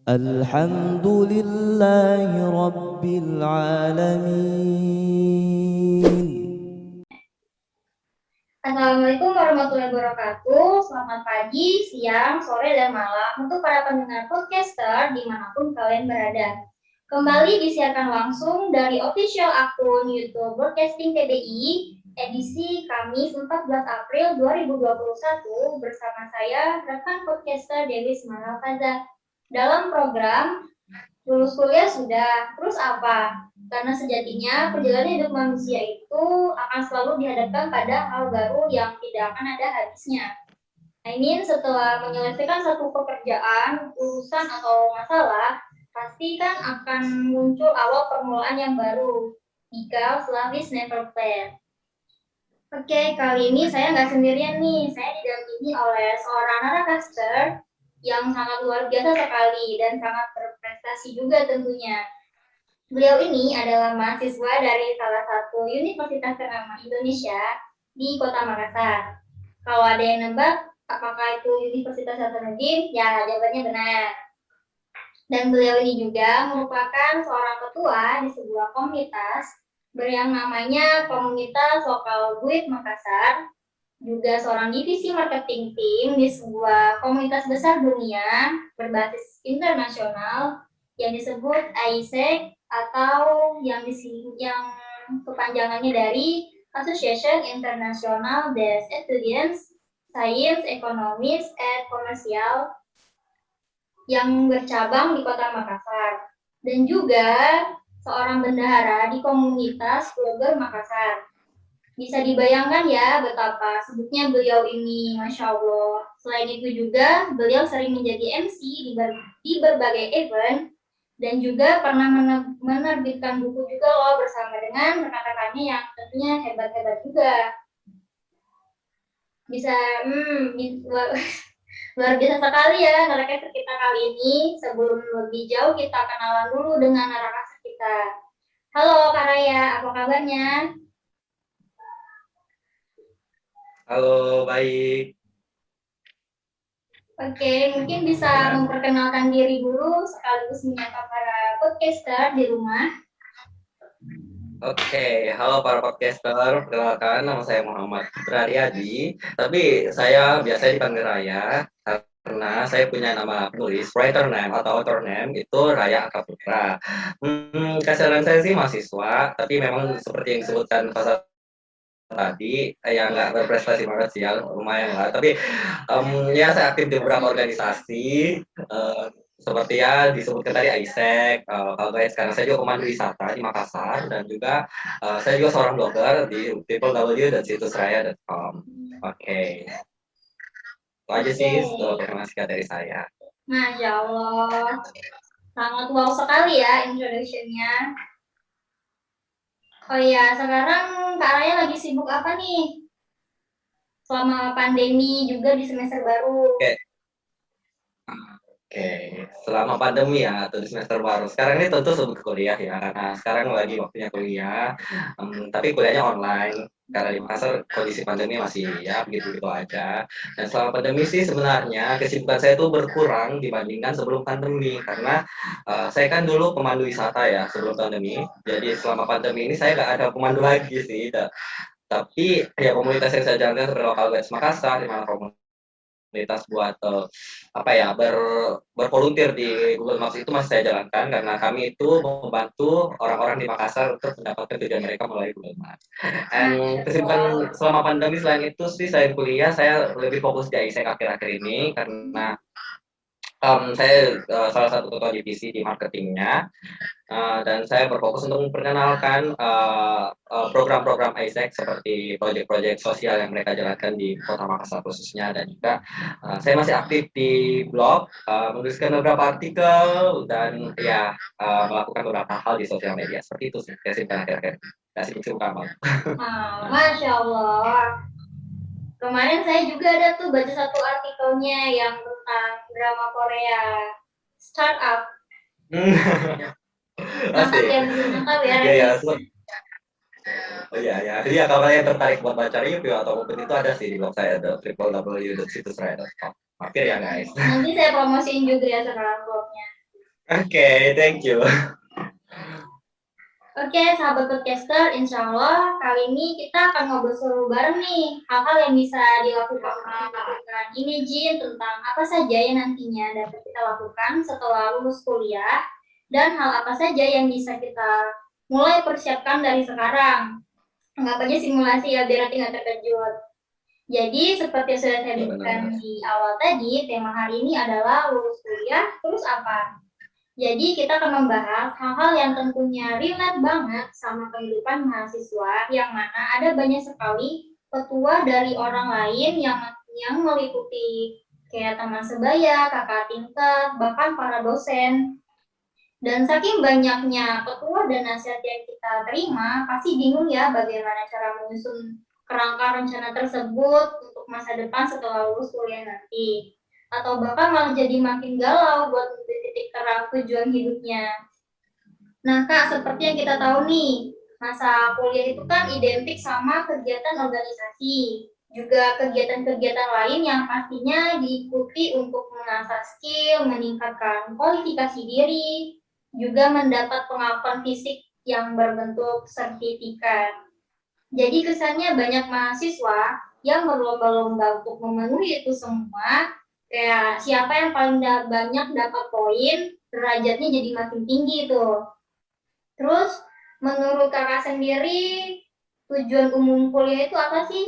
الحمد لله رب العالمين. Assalamualaikum warahmatullahi wabarakatuh. Selamat pagi, siang, sore, dan malam untuk para pendengar podcaster dimanapun kalian berada. Kembali disiarkan langsung dari official akun YouTube Broadcasting TBI, edisi Kamis 14 April 2021 bersama saya, rekan podcaster Dewi Semarang Faza. Dalam program lulus kuliah sudah, terus apa? Karena sejatinya perjalanan hidup manusia itu akan selalu dihadapkan pada hal baru yang tidak akan ada habisnya. Setelah menyelesaikan satu pekerjaan, urusan atau masalah, pasti kan akan muncul awal permulaan yang baru. Because love is never fair. Oke, kali ini saya nggak sendirian nih. Saya didampingi oleh seorang narasumber yang sangat luar biasa sekali dan sangat berprestasi juga tentunya. Beliau ini adalah mahasiswa dari salah satu universitas ternama Indonesia di Kota Makassar. Kalau ada yang nebak apakah itu Universitas Hasanuddin, ya jawabannya benar. Dan beliau ini juga merupakan seorang ketua di sebuah komunitas yang namanya Komunitas Lokal Buit Makassar, juga seorang divisi marketing tim di sebuah komunitas besar dunia berbasis internasional yang disebut AIESEC atau yang kepanjangannya dari Association International des Etudiants Science, Economics, and Commercial yang bercabang di Kota Makassar, dan juga seorang bendahara di komunitas blogger Makassar. Bisa dibayangkan ya betapa sibuknya beliau ini, Masya Allah. Selain itu juga, beliau sering menjadi MC di berbagai event dan juga pernah menerbitkan buku juga loh bersama dengan rekan-rekannya yang tentunya hebat-hebat juga. Bisa, luar biasa sekali ya narasumber kita kali ini. Sebelum lebih jauh, kita kenalan dulu dengan narasumber kita. Halo Kak Raya, apa kabarnya? Halo, baik. Oke, mungkin bisa memperkenalkan diri dulu sekaligus menyapa para podcaster di rumah. Oke, halo para podcaster. Perkenalkan, nama saya Muhammad Riyadi. Tapi saya biasanya dipanggil Raya karena saya punya nama penulis, writer name atau author name itu Raya Akaputra. Keseharian saya sih mahasiswa, tapi memang seperti yang disebutkan Fasal tadi, ya nggak berprestasi banget sih ya, lumayan lah. Tapi ya saya aktif di beberapa organisasi, seperti ya disebutkan tadi AIESEC, kalau saya sekarang saya juga pemandu wisata di Makassar, dan juga saya juga seorang blogger di www.situsraya.com. Oke, itu aja sih perkenalan singkat dari saya. Masya Allah, sangat wow sekali ya introduction-nya. Oh iya, sekarang Kak Raya lagi sibuk apa nih? Selama pandemi juga di semester baru. Oke, selama pandemi ya atau di semester baru. Sekarang ini tentu sebut kuliah ya, karena sekarang lagi waktunya kuliah. Tapi kuliahnya online karena di Makassar kondisi pandemi masih ya begitu-begitu aja. Dan selama pandemi sih sebenarnya kesibukan saya itu berkurang dibandingkan sebelum pandemi, karena saya kan dulu pemandu wisata ya sebelum pandemi. Jadi selama pandemi ini saya nggak ada pemandu lagi sih. Tapi ya komunitas yang saya jalankan seperti Lokal Guides Makassar, di mana komunitas buat bervolunteer di Google Maps itu masih saya jalankan, karena kami itu membantu orang-orang di Makassar untuk mendapatkan tujuan mereka melalui Google Maps. Dan kesibukan selama pandemi selain itu sih, saya kuliah saya lebih fokus di ISEC akhir-akhir ini, karena saya salah satu ketua divisi di marketingnya, dan saya berfokus untuk memperkenalkan program-program AIESEC seperti proyek-proyek sosial yang mereka jalankan di Kota Makassar khususnya, dan juga saya masih aktif di blog, menuliskan beberapa artikel, dan ya melakukan beberapa hal di sosial media. Seperti itu sih, kesibukan akhir-akhir. Sibuk-sibuk amat. Masya Allah. Kemarin saya juga ada tuh baca satu artikelnya yang tentang drama Korea Startup. Ngakak ya, ngakak ya. Iya, oh iya, ya kalau kalian tertarik buat baca review atau mungkin itu ada sih di blog saya, www.situsraya.com. Mampir ya guys. Nanti saya promosiin juga ya sekarang blognya. Oke, thank you. Oke, sahabat podcaster, insya Allah kali ini kita akan ngobrol seru bareng nih. Hal-hal yang bisa dilakukan ini Jin tentang apa saja yang nantinya dapat kita lakukan setelah lulus kuliah dan hal apa saja yang bisa kita mulai persiapkan dari sekarang. Anggap aja simulasi ya biar nanti nggak terkejut. Jadi seperti yang sudah saya sebutkan di awal tadi, tema hari ini adalah lulus kuliah, terus apa? Jadi kita akan membahas hal-hal yang tentunya relate banget sama kehidupan mahasiswa yang mana ada banyak sekali petua dari orang lain yang meliputi kayak teman sebaya, kakak tingkat, bahkan para dosen. Dan saking banyaknya petua dan nasihat yang kita terima, pasti bingung ya bagaimana cara menyusun kerangka rencana tersebut untuk masa depan setelah lulus kuliah nanti atau bahkan malah jadi makin galau buat titik terang tujuan hidupnya. Nah Kak, seperti yang kita tahu nih, masa kuliah itu kan identik sama kegiatan organisasi, juga kegiatan-kegiatan lain yang pastinya diikuti untuk mengasah skill, meningkatkan kualifikasi diri, juga mendapat pengakuan fisik yang berbentuk sertifikat. Jadi kesannya banyak mahasiswa yang berlomba-lomba untuk memenuhi itu semua, kayak siapa yang paling banyak dapat poin, derajatnya jadi makin tinggi tuh. Terus menurut kakak sendiri, tujuan umum kuliah itu apa sih?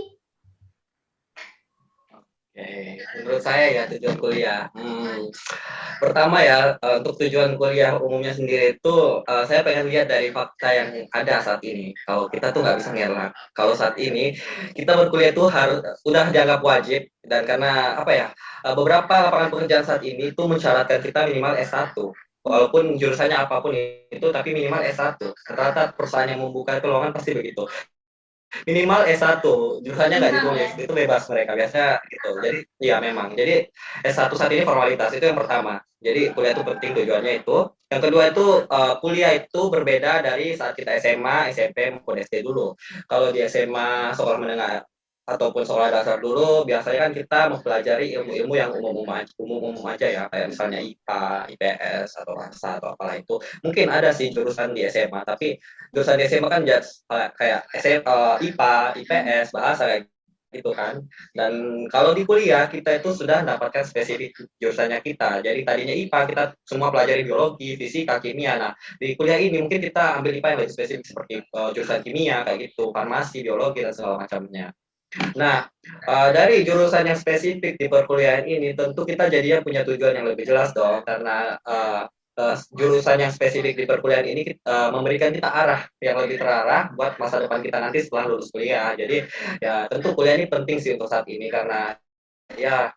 Oke, menurut saya ya tujuan kuliah. Pertama ya, untuk tujuan kuliah umumnya sendiri itu, saya pengen lihat dari fakta yang ada saat ini. Kalau kita tuh nggak bisa ngelak. Kalau saat ini kita berkuliah itu harus udah dianggap wajib dan karena apa ya, beberapa lapangan pekerjaan saat ini itu mensyaratkan kita minimal S1. Walaupun jurusannya apapun itu, tapi minimal S1. Rata-rata perusahaan yang membuka itu lowongan pasti begitu. Minimal S1, jurusannya nggak ditulis, itu bebas mereka biasanya gitu. Jadi ya memang. Jadi S1 saat ini formalitas itu yang pertama. Jadi kuliah itu penting tujuannya itu. Yang kedua itu kuliah itu berbeda dari saat kita SMA, SMP maupun SD dulu. Kalau di SMA sekolah menengah ataupun sekolah dasar dulu biasanya kan kita mempelajari ilmu-ilmu yang umum-umum aja ya kayak misalnya IPA, IPS atau bahasa atau apalah itu. Mungkin ada sih jurusan di SMA tapi jurusan di SMA kan just kayak IPA, IPS, bahasa kayak gitu kan. Dan kalau di kuliah kita itu sudah mendapatkan spesifik jurusannya kita. Jadi tadinya IPA kita semua pelajari biologi, fisika, kimia. Nah, di kuliah ini mungkin kita ambil IPA yang lebih spesifik seperti jurusan kimia kayak gitu, farmasi, biologi dan segala macamnya. Nah, dari jurusan yang spesifik di perkuliahan ini tentu kita jadinya punya tujuan yang lebih jelas dong karena jurusan yang spesifik di perkuliahan ini memberikan kita arah yang lebih terarah buat masa depan kita nanti setelah lulus kuliah. Jadi ya tentu kuliah ini penting sih untuk saat ini karena ya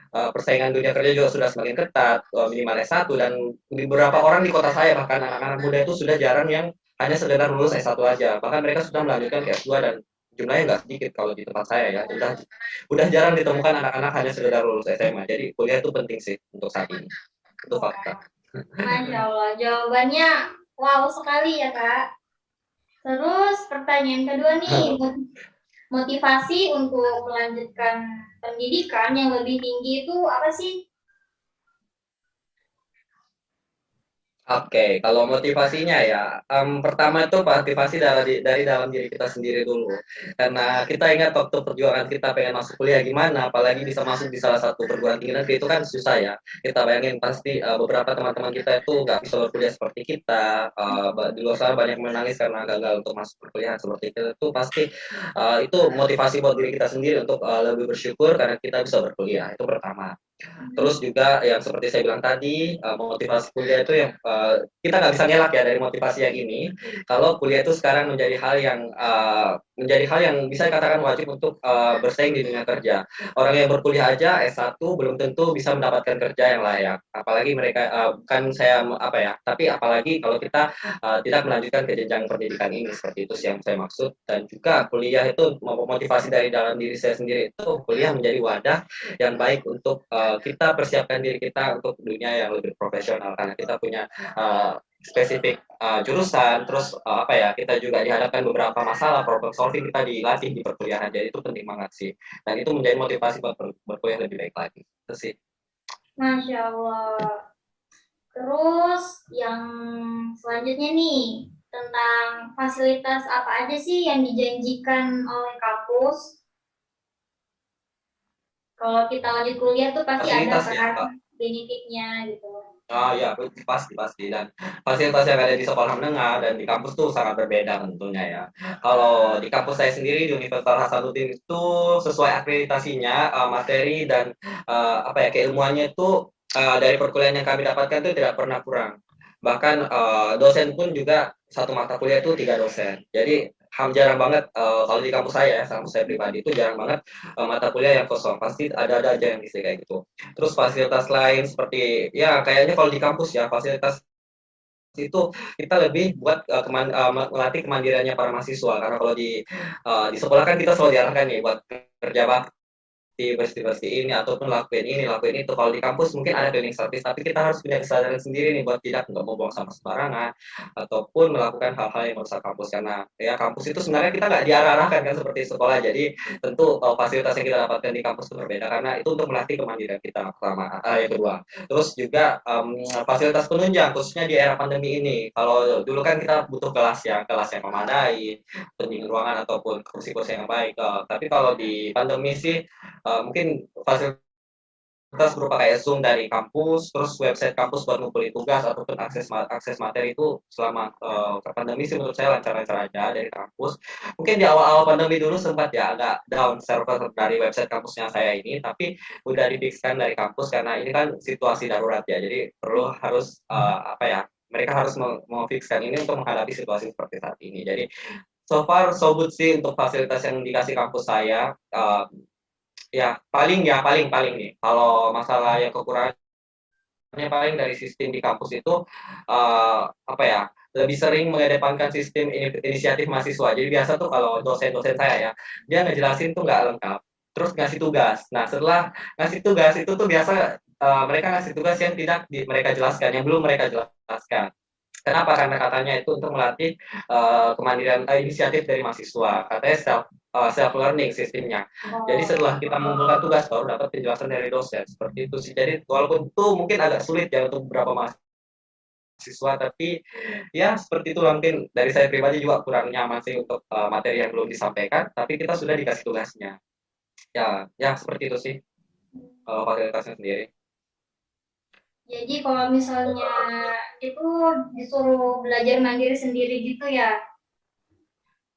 persaingan dunia kerja juga sudah semakin ketat, minimal S1 dan beberapa orang di kota saya bahkan anak-anak muda itu sudah jarang yang hanya sekedar lulus S1 aja. Bahkan mereka sudah melanjutkan ke S2 dan jumlahnya nggak sedikit kalau di tempat saya ya. Udah jarang ditemukan anak-anak hanya sekedar lulus SMA. Jadi kuliah itu penting sih untuk saat ini. Itu fakta. Masya Allah, jawabannya wow sekali ya Kak. Terus pertanyaan kedua nih, motivasi untuk melanjutkan pendidikan yang lebih tinggi itu apa sih? Oke, kalau motivasinya ya, pertama itu motivasi dari dalam diri kita sendiri dulu. Karena kita ingat waktu perjuangan kita pengen masuk kuliah gimana, apalagi bisa masuk di salah satu perguruan tinggi negeri itu kan susah ya. Kita bayangin pasti beberapa teman-teman kita itu nggak bisa berkuliah seperti kita, di luar sana banyak menangis karena gagal untuk masuk perkuliahan seperti kita itu pasti itu motivasi buat diri kita sendiri untuk lebih bersyukur karena kita bisa berkuliah, itu pertama. Terus juga yang seperti saya bilang tadi, motivasi kuliah itu yang kita nggak bisa ngelak ya dari motivasi yang ini. Kalau kuliah itu sekarang menjadi hal yang bisa dikatakan wajib untuk bersaing di dunia kerja. Orang yang berkuliah aja S1 belum tentu bisa mendapatkan kerja yang layak. Apalagi mereka bukan saya apa ya, tapi apalagi kalau kita tidak melanjutkan ke jenjang pendidikan ini seperti itu sih yang saya maksud. Dan juga kuliah itu motivasi dari dalam diri saya sendiri itu kuliah menjadi wadah yang baik untuk kita persiapkan diri kita untuk dunia yang lebih profesional karena kita punya spesifik jurusan terus apa ya kita juga dihadapkan beberapa masalah problem solving kita dilatih di perkuliahan jadi itu penting banget sih dan itu menjadi motivasi buat berkuliah lebih baik lagi itu sih. Masya Allah, Terus yang selanjutnya nih, tentang fasilitas apa aja sih yang dijanjikan oleh kampus? Kalau kita lanjut kuliah tuh pasti ada Fasilitas ya, kan Kak. benefitnya gitu. Ah ya, pasti pasti dan fasilitas yang ada di sekolah menengah dan di kampus tuh sangat berbeda tentunya ya. Kalau di kampus saya sendiri di Universitas Hasanuddin itu sesuai akreditasinya materi dan apa ya keilmuannya itu dari perkuliahan yang kami dapatkan itu tidak pernah kurang. Bahkan dosen pun juga satu mata kuliah itu 3 dosen. Jadi jarang banget kalau di kampus saya pribadi itu jarang banget mata kuliah yang kosong. Pasti ada aja yang isi kayak gitu. Terus fasilitas lain seperti ya kayaknya kalau di kampus ya fasilitas itu kita lebih buat melatih kemandiriannya para mahasiswa karena kalau di sekolah kan kita selalu diarahkan nih buat kerja bakti bersih-bersih ini ataupun lakuin itu. Kalau di kampus mungkin ada training statis, tapi kita harus punya kesadaran sendiri nih buat tidak nggak mau buang sampah sembarangan ataupun melakukan hal-hal yang merusak kampus karena ya kampus itu sebenarnya kita nggak diarah-arahkan kan seperti sekolah. Jadi tentu fasilitas yang kita dapatkan di kampus itu berbeda karena itu untuk melatih kemandirian kita pertama, yang kedua. Terus juga fasilitas penunjang khususnya di era pandemi ini. Kalau dulu kan kita butuh kelas yang memadai, pendingin ruangan ataupun kursi-kursi yang baik. Tapi kalau di pandemi sih mungkin fasilitas berupa kayak Zoom dari kampus, terus website kampus buat ngumpulin tugas ataupun akses materi itu selama pandemi sih menurut saya lancar-lancar aja dari kampus. Mungkin di awal-awal pandemi dulu sempat ya agak down server dari website kampusnya saya ini, tapi udah difixkan dari kampus karena ini kan situasi darurat ya, jadi perlu harus apa ya mereka harus memfixkan ini untuk menghadapi situasi seperti saat ini. Jadi so far so good sih untuk fasilitas yang dikasih kampus saya. Ya paling nih kalau masalah yang kekurangannya paling dari sistem di kampus itu apa ya lebih sering mengedepankan sistem inisiatif mahasiswa. Jadi biasa tuh kalau dosen-dosen saya ya dia ngejelasin tuh nggak lengkap terus ngasih tugas. Nah setelah ngasih tugas itu tuh biasa mereka ngasih tugas yang tidak mereka jelaskan, yang belum mereka jelaskan. Kenapa? Karena katanya itu untuk melatih kemandirian inisiatif dari mahasiswa. Katanya self learning sistemnya. Jadi setelah kita mengumpulkan tugas baru dapat penjelasan dari dosen. Seperti itu sih. Jadi walaupun itu mungkin agak sulit ya untuk beberapa mahasiswa, tapi ya seperti itu mungkin dari saya pribadi juga kurang nyaman sih untuk materi yang belum disampaikan, tapi kita sudah dikasih tugasnya. Ya, ya seperti itu sih fasilitasnya sendiri. Jadi kalau misalnya itu disuruh belajar mandiri sendiri gitu ya.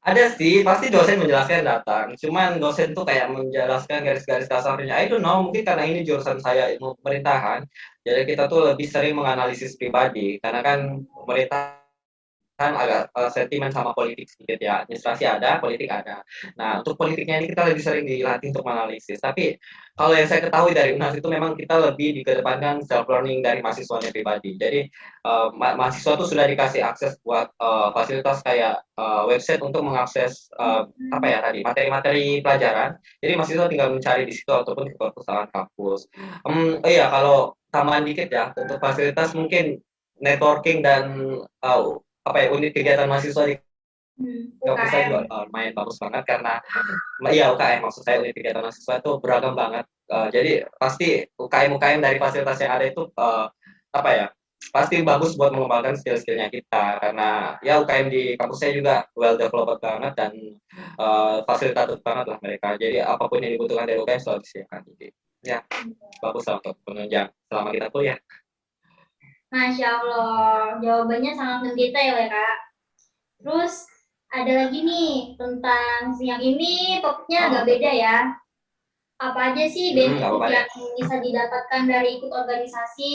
Ada sih, pasti dosen menjelaskan datang. Cuman dosen tuh kayak menjelaskan garis-garis kasarnya. I don't know, mungkin karena ini jurusan saya ilmu pemerintahan, jadi kita tuh lebih sering menganalisis pribadi. Karena kan pemerintah kan agak sentimen sama politik sedikit ya. Administrasi ada, politik ada. Nah, untuk politiknya ini kita lebih sering dilatih untuk menganalisis. Tapi kalau yang saya ketahui dari UNAS itu memang kita lebih dikedepankan self learning dari mahasiswanya pribadi. Jadi mahasiswa tuh sudah dikasih akses buat fasilitas kayak website untuk mengakses apa ya tadi materi-materi pelajaran. Jadi mahasiswa tinggal mencari di situ ataupun ke perpustakaan kampus. Oh iya, kalau tambahan dikit ya untuk fasilitas mungkin networking dan apa ya unit kegiatan mahasiswa di kampus saya UKM. juga lumayan bagus banget karena iya UKM maksud saya unit kegiatan mahasiswa itu beragam banget. Jadi pasti UKM dari fasilitas yang ada itu apa ya pasti bagus buat mengembangkan skill-skillnya kita karena ya UKM di kampus saya juga well developed banget dan fasilitatif banget lah mereka. Jadi apapun yang dibutuhkan dari UKM selalu disediakan. Jadi ya bagus lah untuk penunjang selama kita kuliah. Masya Allah, jawabannya sangat mendetail ya Kak. Terus ada lagi nih tentang siang ini topiknya agak beda ya. Apa aja sih Nggak benefit apa-apa deh. yang bisa didapatkan dari ikut organisasi?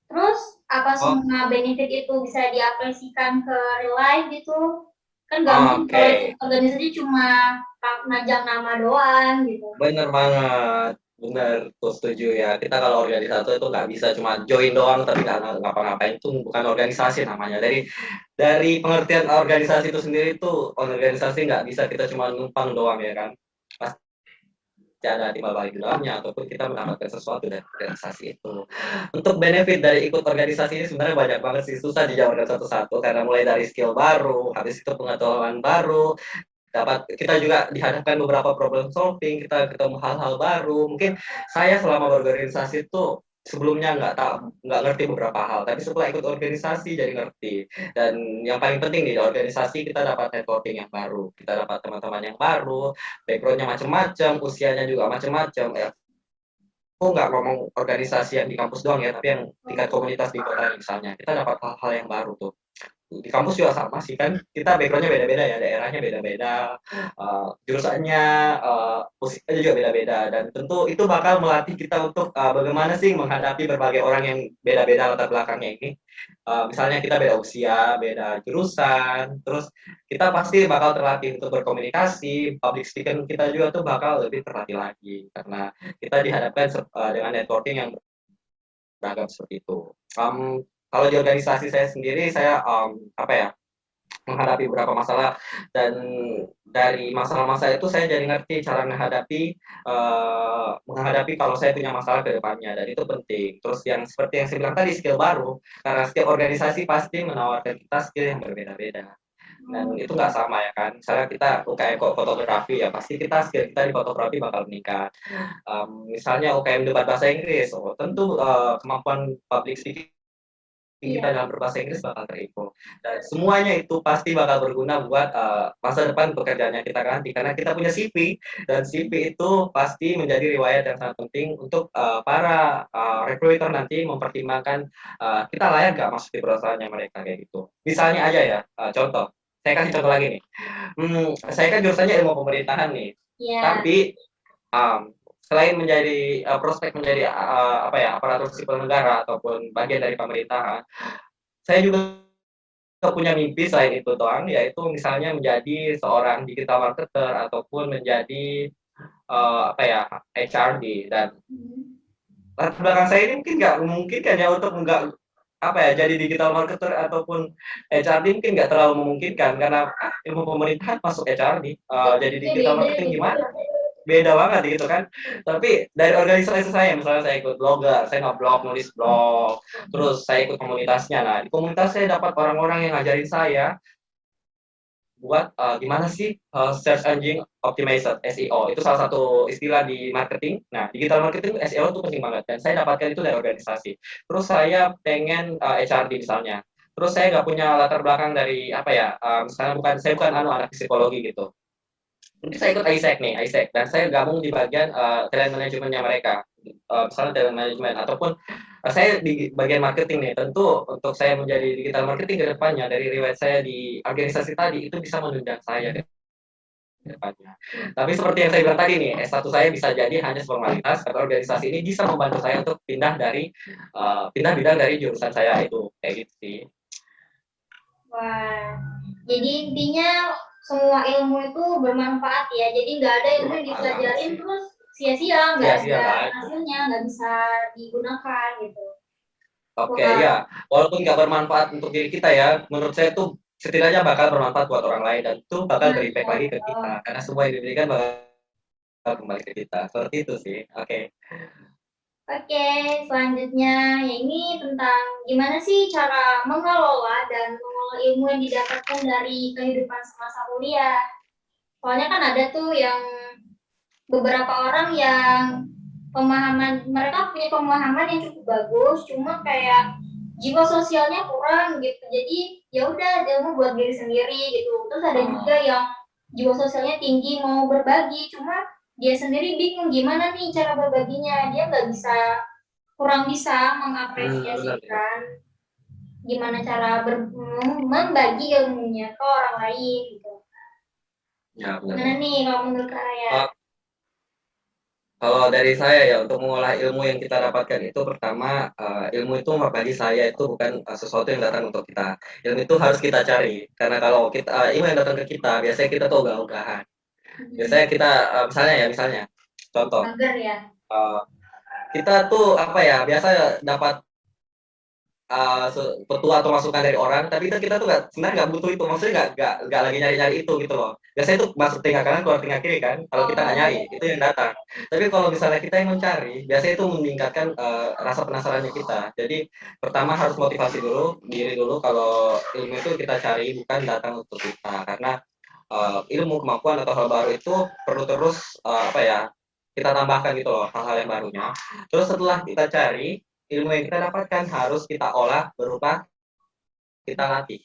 Terus apa Oh, semua benefit itu bisa diaplikasikan ke real life gitu? Kan nggak mungkin oke. kalau ikut organisasi cuma najang nama doang gitu. Bener banget, bener tuh setuju ya. Kita kalau organisasi itu nggak bisa cuma join doang tapi nggak ngapa-ngapain itu bukan organisasi namanya. Dari pengertian organisasi itu sendiri tuh organisasi nggak bisa kita cuma numpang doang ya kan. Pasti ada timbal balik di dalamnya ataupun kita mendapatkan sesuatu dari organisasi itu. Untuk benefit dari ikut organisasi ini sebenarnya banyak banget sih, susah dijawabkan satu-satu karena mulai dari skill baru, habis itu pengetahuan baru, kita juga dihadapkan beberapa problem solving, kita ketemu hal-hal baru. Mungkin saya selama berorganisasi itu sebelumnya nggak ngerti beberapa hal, tapi setelah ikut organisasi jadi ngerti. Dan yang paling penting nih, di organisasi kita dapat networking yang baru, kita dapat teman-teman yang baru, backgroundnya macam-macam, usianya juga macam-macam. Aku nggak ngomong organisasi yang di kampus doang ya, tapi yang tingkat komunitas di kota misalnya, kita dapat hal-hal yang baru tuh. Di kampus juga sama sih kan, kita backgroundnya beda-beda ya, daerahnya beda-beda, jurusannya, musiknya juga beda-beda, dan tentu itu bakal melatih kita untuk bagaimana sih menghadapi berbagai orang yang beda-beda latar belakangnya ini. Misalnya kita beda usia, beda jurusan, terus kita pasti bakal terlatih untuk berkomunikasi, public speaking kita juga tuh bakal lebih terlatih lagi, karena kita dihadapkan dengan networking yang beragam seperti itu. Kalau di organisasi saya sendiri, saya apa ya, menghadapi beberapa masalah, dan dari masalah-masalah itu saya jadi ngerti cara menghadapi kalau saya punya masalah ke depannya, dan itu penting. Terus yang seperti yang saya bilang tadi, skill baru, karena setiap organisasi pasti menawarkan kita skill yang berbeda-beda. Dan itu nggak sama ya kan. Misalnya kita UKM fotografi ya, pasti kita skill kita di fotografi bakal meningkat. Misalnya UKM debat bahasa Inggris, oh, tentu kemampuan public speaking kita dalam berbahasa Inggris bakal terimprove, dan semuanya itu pasti bakal berguna buat masa depan pekerjaannya kita nanti, karena kita punya CV, dan CV itu pasti menjadi riwayat yang sangat penting untuk para recruiter nanti mempertimbangkan kita layak nggak masuk di perusahaannya mereka kayak gitu. Misalnya aja ya, contoh, saya kasih contoh lagi nih. Saya kan jurusannya ilmu pemerintahan nih, Ya. tapi selain menjadi prospek menjadi apa ya, aparatur sipil negara ataupun bagian dari pemerintahan, saya juga punya mimpi selain itu doang, yaitu misalnya menjadi seorang digital marketer ataupun menjadi apa ya, HRD. Dan latar belakang saya ini mungkin nggak memungkinkan ya untuk nggak apa ya, jadi digital marketer ataupun HRD mungkin nggak terlalu memungkinkan, karena ilmu pemerintahan masuk HRD, jadi digital Beda marketing gitu. gimana? Beda banget gitu kan. Tapi dari organisasi saya, misalnya saya ikut blogger, saya nge-blog, nulis blog, terus saya ikut komunitasnya. Nah, di komunitas saya dapat orang-orang yang ngajarin saya buat gimana sih search engine optimizer (SEO). Itu salah satu istilah di marketing. Nah, digital marketing SEO itu penting banget, dan saya dapatkan itu dari organisasi. Terus saya pengen HRD misalnya. Terus saya nggak punya latar belakang dari apa ya, misalnya saya bukan anak psikologi gitu. Mungkin saya ikut ISEC nih, ISEC, dan saya gabung di bagian talent manajemennya mereka. Misalnya talent management, ataupun saya di bagian marketing nih. Tentu untuk saya menjadi digital marketing ke depannya, dari riwayat saya di organisasi tadi, itu bisa menunjang saya ke depannya. Tapi seperti yang saya bilang tadi nih, S1 saya bisa jadi hanya formalitas, karena organisasi ini bisa membantu saya untuk pindah bidang dari jurusan saya itu, kayak gitu sih. Wah, jadi intinya semua ilmu itu bermanfaat ya. Jadi nggak ada ilmu yang dipelajarin terus sia-sia, nggak Sia-sia ada kan? hasilnya, nggak bisa digunakan gitu. Oke, Wah, ya. Walaupun nggak bermanfaat untuk diri kita ya, menurut saya itu setidaknya bakal bermanfaat buat orang lain, dan itu bakal nah, berimpact lagi ke kita. Karena semua yang diberikan bakal kembali ke kita. Seperti itu sih. Oke. oke, selanjutnya ya ini tentang gimana sih cara mengelola dan mengelola ilmu yang didapatkan dari kehidupan semasa kuliah. Soalnya kan ada tuh yang beberapa orang yang mereka punya pemahaman yang cukup bagus, cuma kayak jiwa sosialnya kurang gitu. Jadi ya udah ilmu buat diri sendiri gitu. Terus ada juga yang jiwa sosialnya tinggi mau berbagi, cuma dia sendiri bingung gimana nih cara berbaginya. Dia nggak bisa, kurang bisa Benar ya. mengapresiasikan gimana cara membagi ilmunya ke orang lain gitu. Ya, Gimana benar. nih kalau menurut Raya? Uh, Kalau dari saya ya, untuk mengolah ilmu yang kita dapatkan itu, pertama, ilmu itu bagi saya itu bukan sesuatu yang datang untuk kita. Ilmu itu harus kita cari. Karena kalau ilmu yang datang ke kita, biasanya kita tuh ogah-ogahan. Biasanya kita misalnya contoh, Mager ya. uh, kita tuh apa ya, biasa dapat petua atau masukan dari orang, tapi kita tuh sebenarnya nggak butuh itu, maksudnya nggak lagi nyari-nyari itu gitu loh. Biasanya itu masuk telinga kanan keluar telinga kiri kan, kalau kita nggak nyari itu yang datang. Tapi kalau misalnya kita yang mencari, biasanya itu meningkatkan rasa penasarannya kita. Jadi pertama harus motivasi dulu diri dulu, kalau ilmu itu kita cari, bukan datang untuk kita. Karena ilmu, kemampuan atau hal baru itu perlu terus apa ya, kita tambahkan gitu loh, hal-hal yang barunya. Terus setelah kita cari, ilmu yang kita dapatkan harus kita olah berupa kita latih.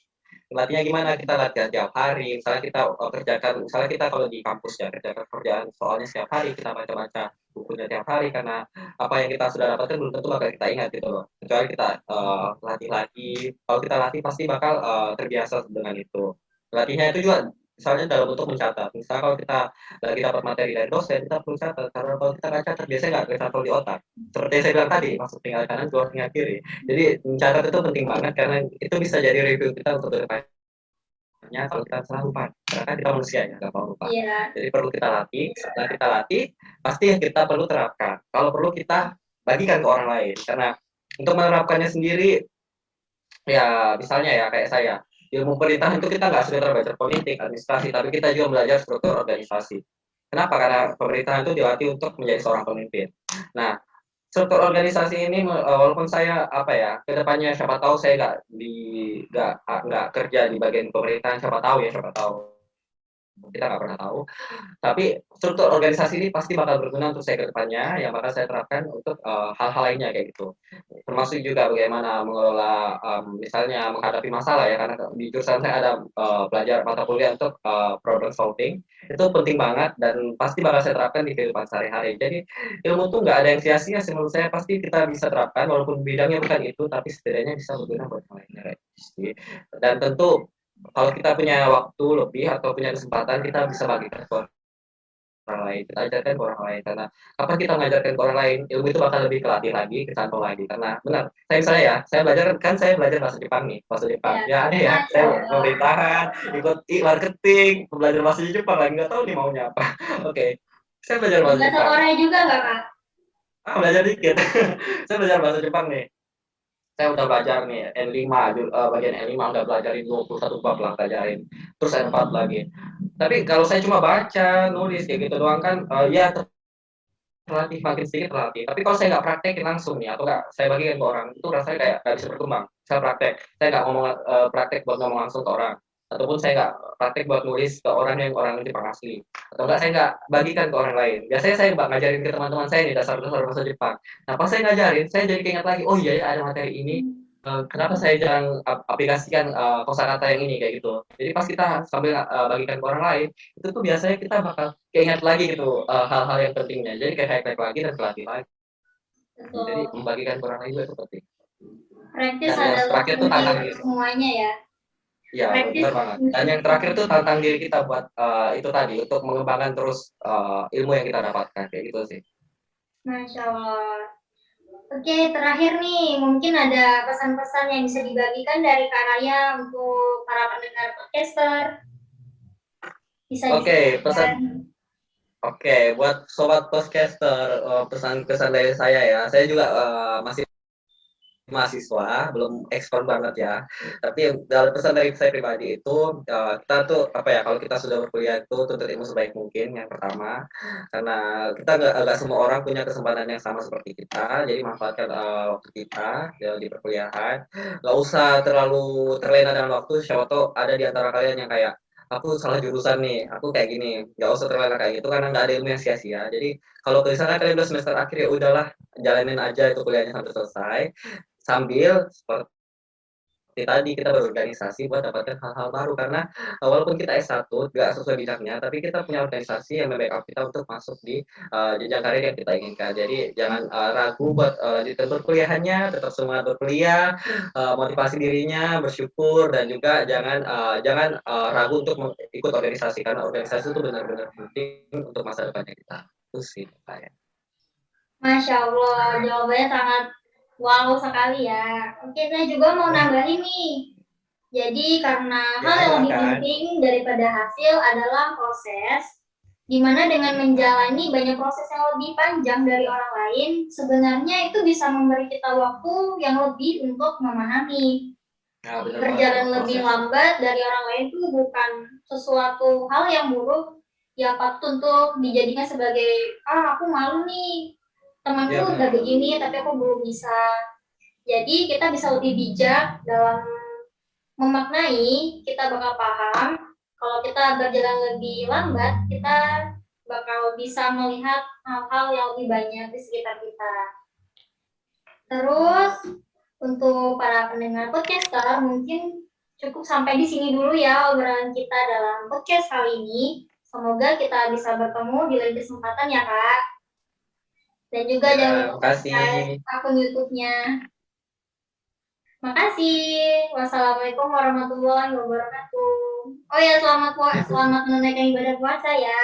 Latihnya gimana? Kita latihan tiap hari. Misalnya kita kerjakan, misalnya kita kalau di kampus ya kerjakan kerjaan soalnya setiap hari, kita baca-baca bukunya tiap hari karena apa yang kita sudah dapatkan belum tentu bakal kita ingat gitu loh. Kecuali kita latih lagi. Kalau kita latih pasti bakal terbiasa dengan itu. Latihnya itu juga misalnya dalam bentuk mencatat. Misalnya kalau kita lagi dapat materi dari dosen, kita perlu catat. Karena kalau kita nggak catat, biasanya nggak tercatat di otak. Seperti yang saya bilang tadi, masuk tinggal kanan, keluar tinggal kiri. Jadi mencatat itu penting banget karena itu bisa jadi review kita untuk kedepannya kalau kita salah lupa. Karena kan kita manusia ya, nggak mau lupa. Iya. Jadi perlu kita latih. Setelah kita latih, pasti yang kita perlu terapkan. Kalau perlu kita bagikan ke orang lain. Karena untuk menerapkannya sendiri, ya misalnya ya kayak saya, ilmu pemerintahan itu kita nggak sekedar belajar politik, administrasi, tapi kita juga belajar struktur organisasi. Kenapa? Karena pemerintahan itu dilatih untuk menjadi seorang pemimpin. Nah, struktur organisasi ini walaupun saya apa ya kedepannya siapa tahu saya nggak kerja di bagian pemerintahan, siapa tahu ya, siapa tahu kita nggak pernah tahu. Tapi struktur organisasi ini pasti bakal berguna untuk saya ke depannya, yang bakal saya terapkan untuk hal-hal lainnya kayak gitu. Termasuk juga bagaimana mengelola, misalnya menghadapi masalah ya, karena di jurusan saya ada belajar mata kuliah untuk problem solving. Itu penting banget dan pasti bakal saya terapkan di kehidupan sehari-hari. Jadi ilmu tuh nggak ada yang sia-sia sih menurut saya, pasti kita bisa terapkan walaupun bidangnya bukan itu, tapi setidaknya bisa berguna buat yang lainnya kayak gitu sih. Dan tentu kalau kita punya waktu lebih atau punya kesempatan, kita bisa bagikan ke orang lain, kita ajarkan ke orang lain karena kapan kita mengajarkan ke orang lain, ilmu itu bakal lebih kelatih lagi, kecantol lagi. Karena benar, saya belajar kan saya belajar bahasa Jepang nih, bahasa Jepang. Ya, Ya aneh ya, Masya saya Allah. pemerintahan, ikut marketing, belajar bahasa Jepang lagi nggak tahu nih maunya apa. Oke, saya belajar bahasa Bahasa Jepang. Korea juga nggak, Kak? Belajar dikit. Saya belajar bahasa Jepang nih. Saya udah belajar nih N5, bagian N5 udah belajarin 21 bab lah belajarin. Terus N4 lagi. Tapi kalau saya cuma baca, nulis kayak gitu doang kan, ya terlatih makin sedikit terlatih. Tapi kalau saya nggak praktekin langsung nih atau nggak saya bagikan ke orang, itu rasanya kayak nggak bisa berkembang. Saya praktek, saya nggak ngomong praktek buat ngomong langsung ke orang, ataupun saya nggak praktek buat nulis ke orang yang orang Jepang asli, atau nggak saya nggak bagikan ke orang lain. Biasanya saya ngajarin ke teman-teman saya nih dasar-dasar bahasa Jepang. Nah pas saya ngajarin, saya jadi keinget lagi, oh iya ya ada materi ini. Kenapa saya jarang aplikasikan kosakata yang ini kayak gitu. Jadi pas kita sambil bagikan ke orang lain, itu tuh biasanya kita bakal keingat lagi gitu hal-hal yang pentingnya. Jadi kayak hack lagi dan pelatih lagi. Jadi Betul. membagikan ke orang lain juga itu penting. Praktis Dan yang adalah terakhir tuh kunci tantang untuk diri. semuanya ya. Ya Praktis benar banget. Dan kunci yang terakhir tuh semuanya. tantang diri kita buat itu tadi untuk mengembangkan terus ilmu yang kita dapatkan kayak gitu sih. Masya Allah. Oke, terakhir nih, mungkin ada pesan-pesan yang bisa dibagikan dari Kak Raya untuk para pendengar podcaster. Bisa Oke, pesan disampaikan. buat sobat podcaster, pesan-pesan dari saya ya. Saya juga masih mahasiswa, belum expert banget ya. Tapi dalam pesan dari saya pribadi itu, kita tuh apa ya, kalau kita sudah berkuliah itu tuntut ilmu sebaik mungkin yang pertama. Karena kita nggak semua orang punya kesempatan yang sama seperti kita, jadi manfaatkan waktu kita ya, di perkuliahan. Nggak usah terlalu terlena dengan waktu, siapa tahu ada di antara kalian yang kayak aku salah jurusan nih, aku kayak gini, nggak usah terlena kayak gitu karena nggak ada ilmu yang sia-sia. Jadi kalau misalnya kalian udah semester akhir ya udahlah, jalanin aja itu kuliahnya sampai selesai sambil seperti tadi kita berorganisasi buat dapatkan hal-hal baru karena walaupun kita S1 nggak sesuai bidangnya tapi kita punya organisasi yang membackup kita untuk masuk di jenjang karir yang kita inginkan. Jadi jangan ragu buat lanjutkan perkuliahannya, tetap semangat berkuliah, motivasi dirinya, bersyukur dan juga jangan ragu untuk ikut organisasi karena organisasi itu benar-benar penting untuk masa depannya kita. Itu sih saya. Masya Allah, jawabannya sangat wow sekali ya. Oke, saya juga mau nambahin nih. Jadi karena hal Ya, yang lebih silakan. penting daripada hasil adalah proses, di mana dengan menjalani banyak proses yang lebih panjang dari orang lain, sebenarnya itu bisa memberi kita waktu yang lebih untuk memahami. Ya, benar banget Berjalan tuh lebih proses. lambat dari orang lain itu bukan sesuatu hal yang buruk, ya patut untuk dijadikan sebagai, aku malu nih, Ya temanku udah benar. begini tapi aku belum bisa. Jadi kita bisa lebih bijak dalam memaknai, kita bakal paham. Kalau kita berjalan lebih lambat, kita bakal bisa melihat hal-hal yang lebih banyak di sekitar kita. Terus untuk para pendengar podcaster mungkin cukup sampai di sini dulu ya obrolan kita dalam podcast kali ini. Semoga kita bisa bertemu di lain kesempatan ya Kak. Dan juga Ya, jangan lupa makasih. subscribe akun YouTube-nya. Makasih. Wassalamualaikum warahmatullahi wabarakatuh. Oh ya, selamat menunaikan ibadah puasa ya.